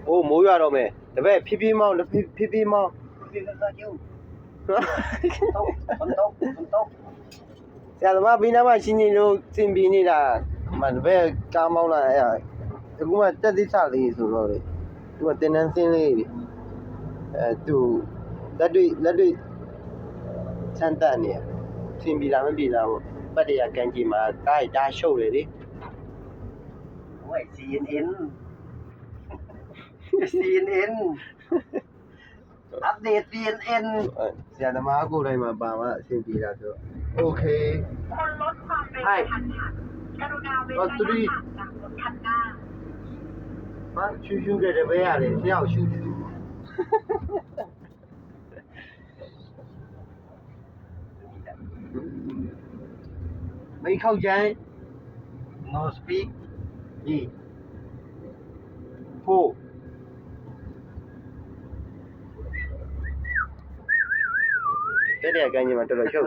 အိုးမိုးရွာတော့မယ်တပည့်ဖြည်းဖြည်းမောင်းဖြည်းဖြည်းမောင်း ဒီကစားကျုပ်တော့တော့ ဆရာသမားဘီနာမရှိနေလို့စင်ပြေနေတာမတပည့်ကားမောင်းလာအဲ့အခုမှတက်သစ္စာလေးဆိုတော့လေသူကတင်တန်းစင်းလေးသူလက်တွေ့စမ်းတက်နေစင်ပြေလာမပြေလာဘူးပတ်တရကန်ကြီးမှာတားရှုပ်လေ โอ้ย CNN CNN อัปเดต CNN ဆရာသမားကိုယ်တိုင်မှာပါမှအဆင်ပြေတာဆိုโอเค คนลดความเร็วกระทันหันกรุณาเว้นระยะห่างจากรถคันหน้า ဟာရှူးရှူးတဲ့တပည့်ရတယ်ဆရာရှူးရှူးไม่เข้าใจ no speak นี่โฟတဲ့ကန်ကြီးမှာတော်တော်ရှုပ်